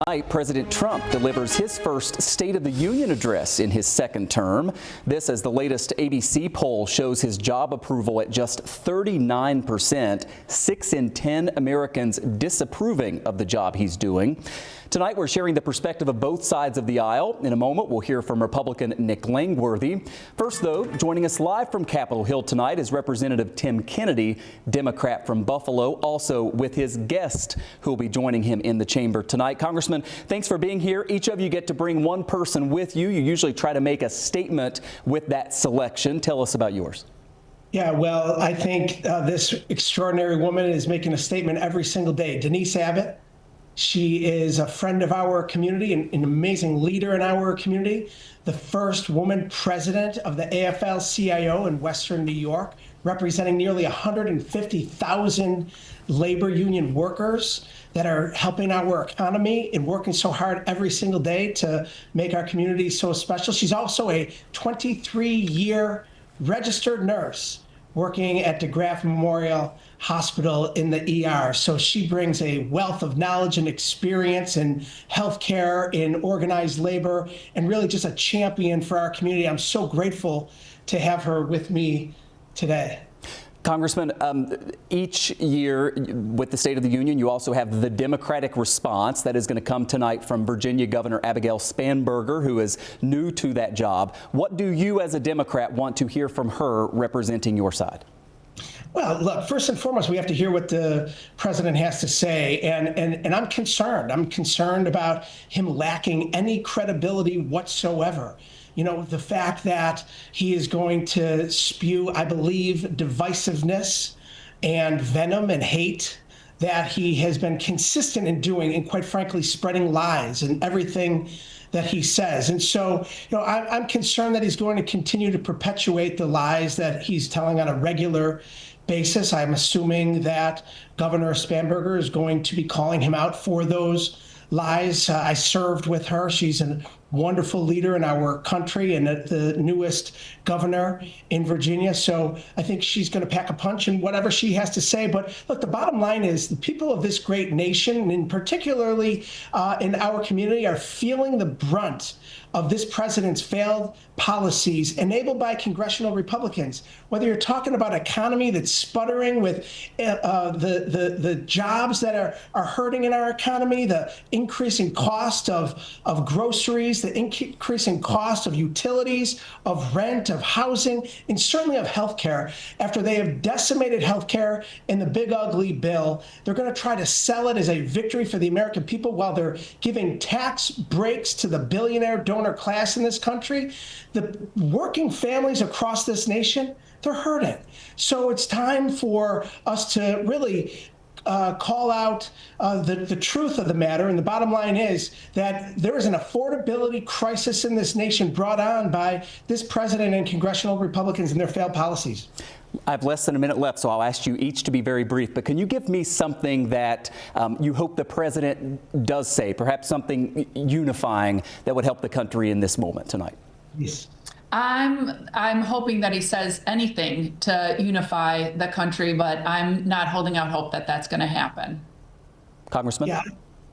Tonight, President Trump delivers his first State of the Union address in his second term. This as the latest ABC poll shows his job approval at just 39%, 6 in 10 Americans disapproving of the job he's doing. Tonight, we're sharing the perspective of both sides of the aisle. In a moment, we'll hear from Republican Nick Langworthy. First, though, joining us live from Capitol Hill tonight is Representative Tim Kennedy, Democrat from Buffalo, also with his guest who will be joining him in the chamber tonight. Congressman, thanks for being here. Each of you get to bring one person with you. You usually try to make a statement with that selection. Tell us about yours. Yeah, well, I think this extraordinary woman is making a statement every single day. Denise Abbott. She is a friend of our community, an amazing leader in our community, the first woman president of the AFL-CIO in Western New York, representing nearly 150,000 labor union workers that are helping our economy and working so hard every single day to make our community so special. She's also a 23-year registered nurse working at DeGraff Memorial Hospital in the ER. So she brings a wealth of knowledge and experience in healthcare, in organized labor, and really just a champion for our community. I'm so grateful to have her with me today. Congressman, each year with the State of the Union, you also have the Democratic response that is going to come tonight from Virginia Governor Abigail Spanberger, who is new to that job. What do you as a Democrat want to hear from her representing your side? Well, look, first and foremost, we have to hear what the president has to say. And I'm concerned. I'm concerned about him lacking any credibility whatsoever. You know, the fact that he is going to spew, I believe, divisiveness and venom and hate that he has been consistent in doing, and quite frankly, spreading lies in everything that he says. And so, I'm concerned that he's going to continue to perpetuate the lies that he's telling on a regular basis. I'm assuming that Governor Spanberger is going to be calling him out for those lies. I served with her. She's a wonderful leader in our country and the newest governor in Virginia. So I think she's going to pack a punch in whatever she has to say. But look, the bottom line is the people of this great nation, and particularly in our community, are feeling the brunt of this president's failed policies enabled by congressional Republicans. Whether you're talking about an economy that's sputtering with the jobs that are hurting in our economy, the increasing cost of groceries, the increasing cost of utilities, of rent, of housing, and certainly of healthcare. After they have decimated healthcare in the big ugly bill, they're going to try to sell it as a victory for the American people while they're giving tax breaks to the billionaire donor class in this country. The working families across this nation, they're hurting. So it's time for us to really call out the truth of the matter. And the bottom line is that there is an affordability crisis in this nation brought on by this president and congressional Republicans and their failed policies. I have less than a minute left, so I'll ask you each to be very brief. But can you give me something that you hope the president does say, perhaps something unifying that would help the country in this moment tonight? Yes. I'm hoping that he says anything to unify the country, but I'm not holding out hope that that's going to happen. Congressman? Yeah.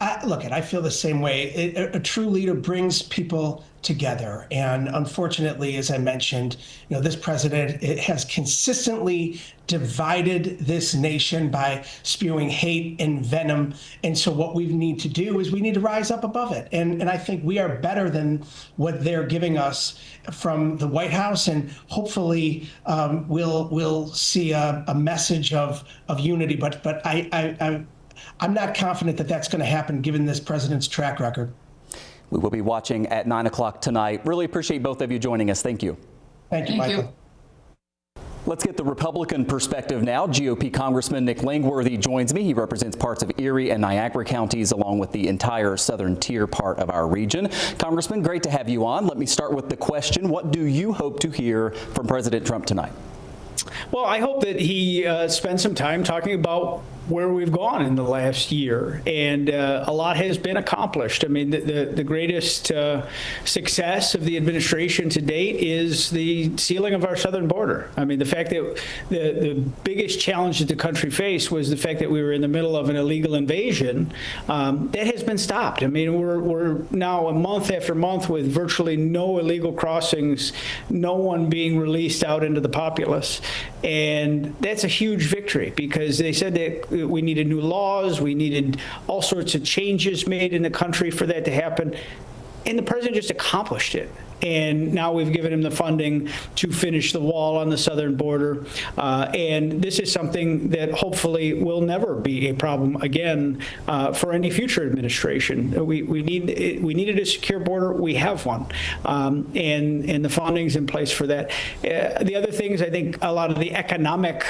I feel the same way. A true leader brings people together. And unfortunately, as I mentioned, this president has consistently divided this nation by spewing hate and venom. And so what we need to do is we need to rise up above it. And I think we are better than what they're giving us from the White House. And hopefully we'll see a message of unity. But I'm not confident that that's going to happen given this president's track record. We will be watching at 9 o'clock tonight. Really appreciate both of you joining us. Thank you. Thank you, Michael. Let's get the Republican perspective now. GOP Congressman Nick Langworthy joins me. He represents parts of Erie and Niagara counties along with the entire southern tier part of our region. Congressman, great to have you on. Let me start with the question. What do you hope to hear from President Trump tonight? Well, I hope that he spends some time talking about where we've gone in the last year, and a lot has been accomplished. I mean, the greatest success of the administration to date is the sealing of our southern border. I mean, the fact that the biggest challenge that the country faced was the fact that we were in the middle of an illegal invasion. That has been stopped. I mean, we're now a month after month with virtually no illegal crossings, no one being released out into the populace. And that's a huge victory, because they said that we needed new laws, we needed all sorts of changes made in the country for that to happen. And the president just accomplished it. And now we've given him the funding to finish the wall on the southern border. And this is something that hopefully will never be a problem again for any future administration. We needed a secure border. We have one. And the funding's in place for that. The other things, I think a lot of the economic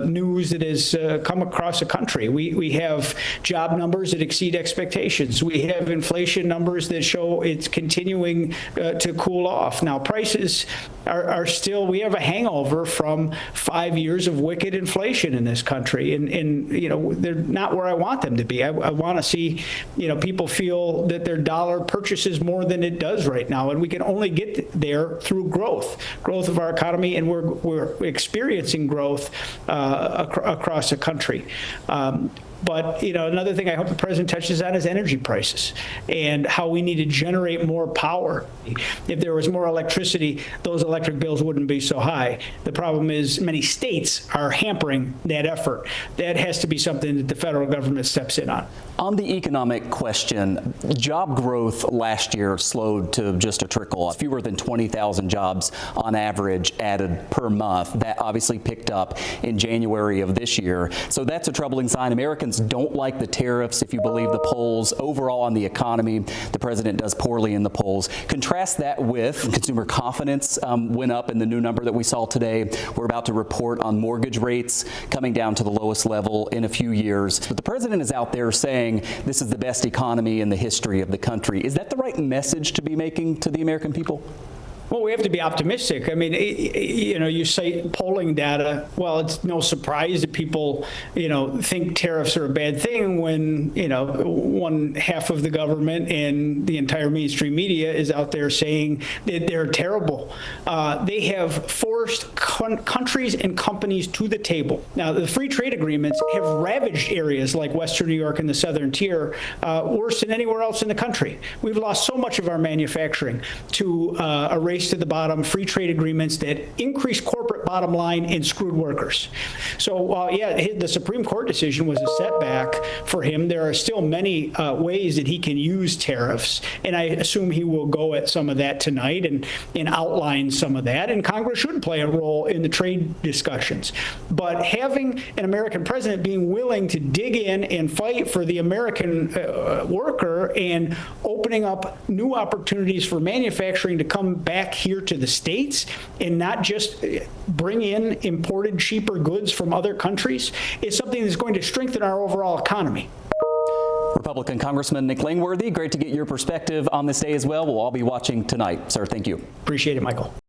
news that has come across the country. We have job numbers that exceed expectations. We have inflation numbers that show it's continuing to cool off. Now, prices are still, we have a hangover from 5 years of wicked inflation in this country. And you know, they're not where I want them to be. I want to see, you know, people feel that their dollar purchases more than it does right now. And we can only get there through growth of our economy. And we're experiencing growth across the country. But, you know, another thing I hope the president touches on is energy prices and how we need to generate more power. If there was more electricity, those electric bills wouldn't be so high. The problem is many states are hampering that effort. That has to be something that the federal government steps in on. On the economic question, job growth last year slowed to just a trickle. Fewer than 20,000 jobs on average added per month. That obviously picked up in January of this year. So that's a troubling sign. Americans don't like the tariffs, if you believe the polls. Overall on the economy, the president does poorly in the polls. Contrast that with consumer confidence went up in the new number that we saw today. We're about to report on mortgage rates coming down to the lowest level in a few years. But the president is out there saying this is the best economy in the history of the country. Is that the right message to be making to the American people? Well, we have to be optimistic. I mean, you know, you cite polling data. Well, it's no surprise that people, you know, think tariffs are a bad thing when, you know, one half of the government and the entire mainstream media is out there saying that they're terrible. They have forced countries and companies to the table. Now, the free trade agreements have ravaged areas like Western New York and the Southern Tier worse than anywhere else in the country. We've lost so much of our manufacturing to a race to the bottom, free trade agreements that increase corporate bottom line and screwed workers. So, yeah, the Supreme Court decision was a setback for him. There are still many ways that he can use tariffs, and I assume he will go at some of that tonight and outline some of that, and Congress should play a role in the trade discussions. But having an American president being willing to dig in and fight for the American worker and opening up new opportunities for manufacturing to come back here to the States and not just bring in imported cheaper goods from other countries is something that's going to strengthen our overall economy. Republican Congressman Nick Langworthy, great to get your perspective on this day as well. We'll all be watching tonight. Sir, thank you. Appreciate it, Michael.